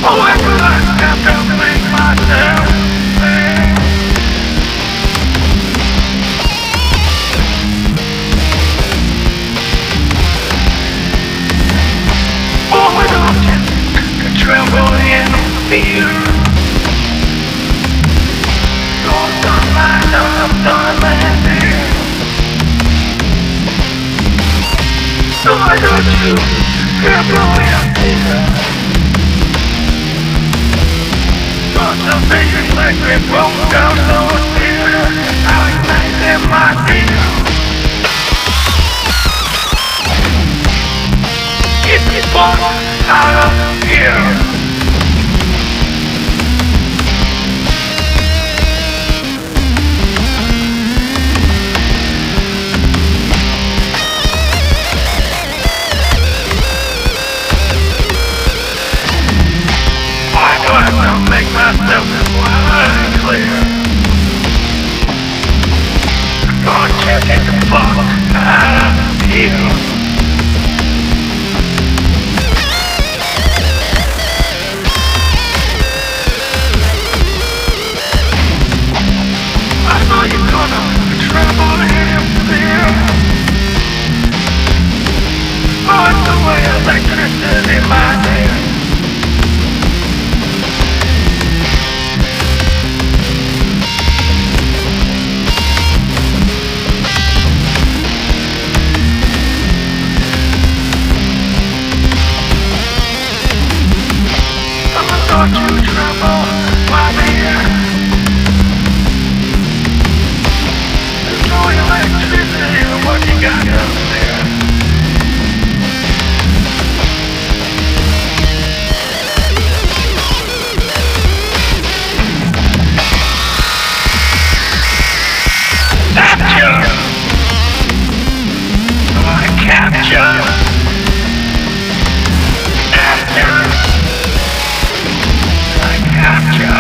Oh, I have to make myself think. Oh, I don't tremble in fear. Lost on my landing. No, I don't tremble in fear. Something like we broke down those tears. I ignite in my fear. Get me fun out of here. I know I will make myself wide clear. Gonna get the fuck out of here. I know you're gonna tremble in fear. Oh, it's the way electricity in my ear. Don't you tremble, my dear. There's no electricity in what you got up there. Captcha! I captcha! Captcha! I hacked ya!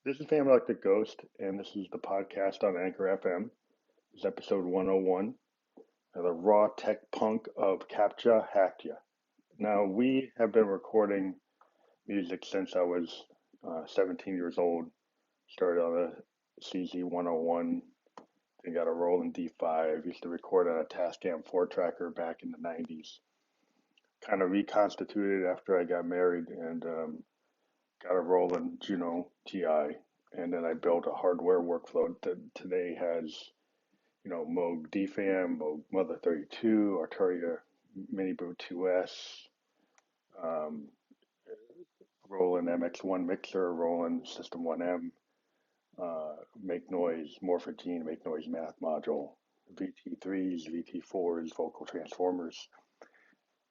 This is Family Like the Ghost, and this is the podcast on Anchor FM. This is episode 101, the raw tech punk of Captcha Hacked Ya. Now, we have been recording music since I was 17 years old. Started on a CZ101, then got a Roland D5. Used to record on a Tascam 4-tracker back in the 90s. Kind of reconstituted after I got married and got a Roland Juno GI, and then I built a hardware workflow that today has, Moog DFAM, Moog Mother 32, Arturia Mini Boot 2S, um, Roland MX1 mixer, Roland System 1M, Make Noise, Morphogene, Make Noise Math module, VT3s, VT4s, vocal transformers.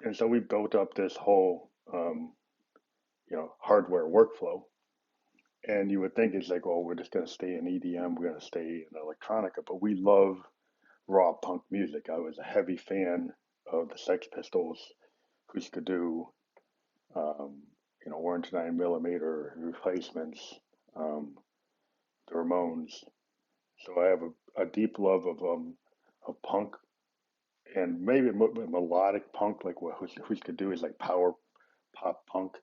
And so we built up this whole, hardware workflow. And you would think it's like, oh, we're just going to stay in EDM, we're going to stay in electronica, but we love raw punk music. I was a heavy fan of the Sex Pistols, Husker Du, um, Orange 9 Millimeter, Replacements, um, the Ramones. So I have a deep love of punk, and maybe melodic punk, like what Husker Du is like power pop punk.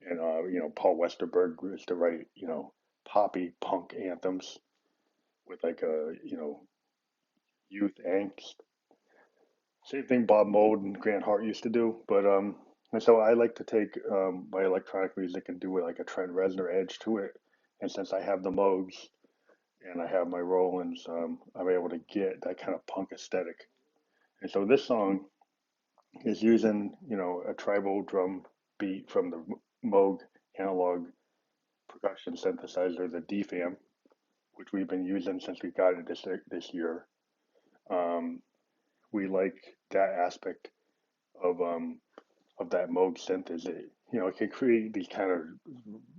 And Paul Westerberg used to write poppy punk anthems with like a youth angst. Same thing Bob Mould and Grant Hart used to do. But and so I like to take my electronic music and do it like a Trent Reznor edge to it. And since I have the Moogs and I have my Rolands, I'm able to get that kind of punk aesthetic. And so this song is using a tribal drum beat from the Moog analog percussion synthesizer, the DFAM, which we've been using since we got it this year. Um, we like that aspect of um, of that Moog synth is it can create these kind of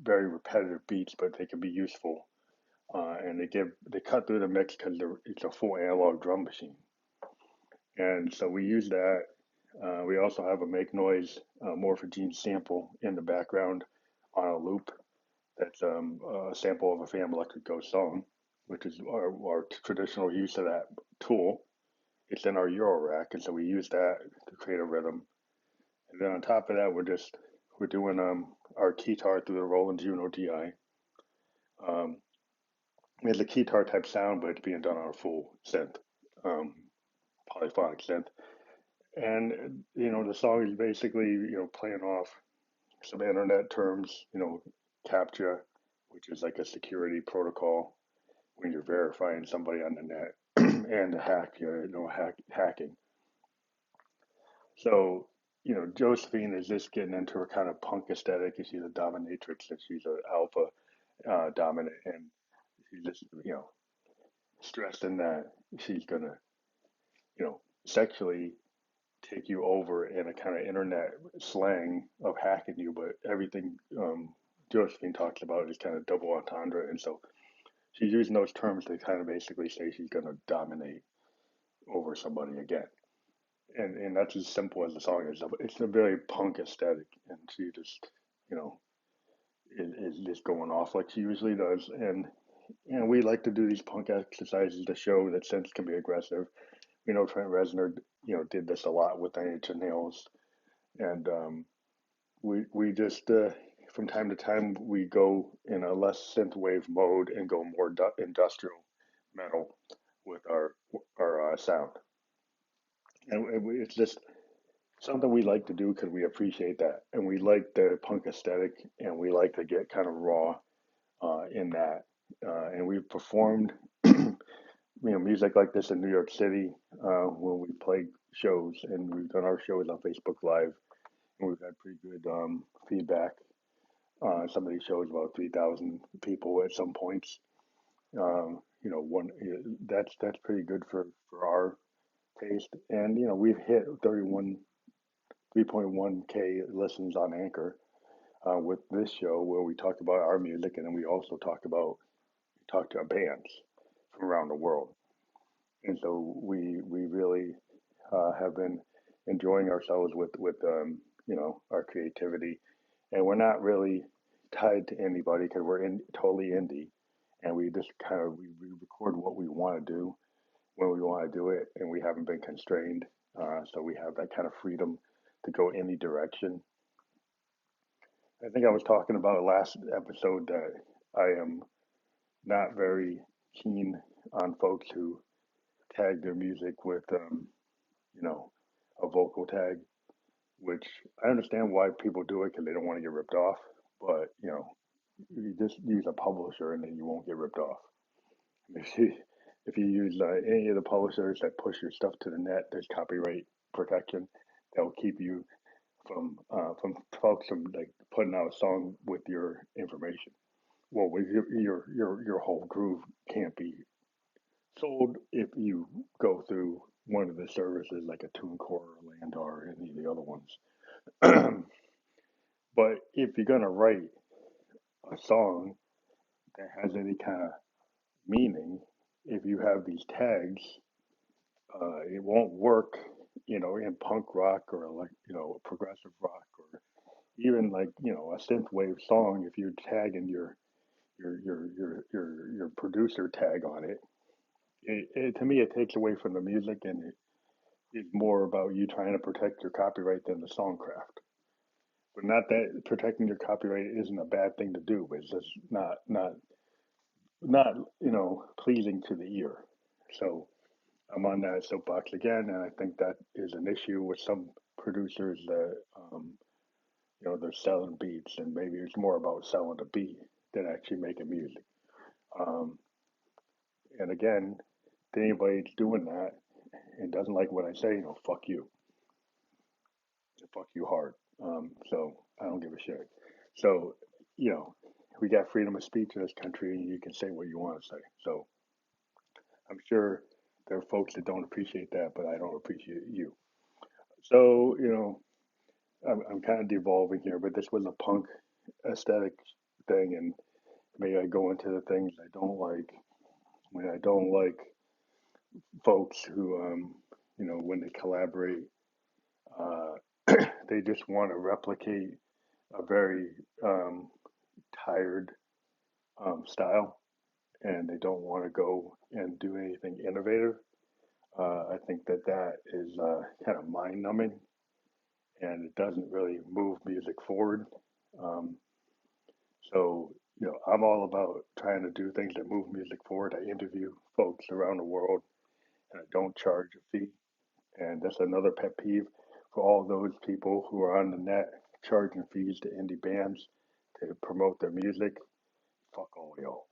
very repetitive beats, but they can be useful, and they cut through the mix because it's a full analog drum machine, and so we use that. We also have a Make Noise Morphogene sample in the background on a loop. That's a sample of a Fam Electric Ghost song, which is our traditional use of that tool. It's in our Euro rack, and so we use that to create a rhythm. And then on top of that, we're doing our keytar through the Roland Juno GI. Um, it's a keytar type sound, but it's being done on a full synth, um, polyphonic synth. And the song is basically playing off some internet terms, Captcha, which is like a security protocol when you're verifying somebody on the net, and hacking. So, Josephine is just getting into her kind of punk aesthetic. She's a dominatrix and she's an alpha dominant, and she's just, stressing that she's gonna, sexually take you over in a kind of internet slang of hacking you. But everything Josephine talks about is kind of double entendre, and so she's using those terms to kind of basically say she's gonna dominate over somebody again. And that's as simple as the song is. It's a very punk aesthetic, and she just, you know, is just going off like she usually does. And we like to do these punk exercises to show that synths can be aggressive. We know Trent Reznor, did this a lot with Nine Inch Nails, and we just from time to time we go in a less synthwave mode and go more industrial metal with our sound, and it's just something we like to do because we appreciate that, and we like the punk aesthetic, and we like to get kind of raw in that. And we've performed, music like this in New York City when we played shows, and we've done our shows on Facebook Live, and we've had pretty good feedback. Some of these shows, about 3,000 people at some points. One that's pretty good for our taste, and we've hit 3.1K listens on Anchor with this show where we talk about our music, and then we also talk to bands from around the world. And so we really have been enjoying ourselves with our creativity, and we're not really tied to anybody because we're totally indie, and we just kind of we record what we want to do when we want to do it, and we haven't been constrained, so we have that kind of freedom to go any direction. I think I was talking about last episode that I am not very keen on folks who tag their music with, you know, a vocal tag, which I understand why people do it because they don't want to get ripped off. But just use a publisher and then you won't get ripped off. If you if you use any of the publishers that push your stuff to the net, there's copyright protection that will keep you from folks from like putting out a song with your information. Well, with your whole groove can't be sold if you go through one of the services like a TuneCore or Landor or any of the other ones. But if you're gonna write a song that has any kind of meaning, if you have these tags, it won't work, in punk rock or like, progressive rock or even like, a synthwave song. If you're tagging your producer tag on it, to me it takes away from the music and it is more about you trying to protect your copyright than the songcraft. But not that protecting your copyright isn't a bad thing to do, but it's just not pleasing to the ear. So I'm on that soapbox again, and I think that is an issue with some producers that they're selling beats, and maybe it's more about selling a beat than actually making music. Um, and again, to anybody that's doing that and doesn't like what I say, fuck you, fuck you hard. So I don't give a shit. So you know, we got freedom of speech in this country, and you can say what you want to say. So I'm sure there are folks that don't appreciate that, but I don't appreciate you. So I'm kind of devolving here, but this was a punk aesthetic thing, and maybe I go into the things I don't like. When I don't like folks who, when they collaborate, uh, they just want to replicate a very tired style, and they don't want to go and do anything innovative. I think that is kind of mind numbing, and it doesn't really move music forward. Um, so, I'm all about trying to do things that move music forward. I interview folks around the world, and I don't charge a fee. And that's another pet peeve for all those people who are on the net charging fees to indie bands to promote their music. Fuck all y'all.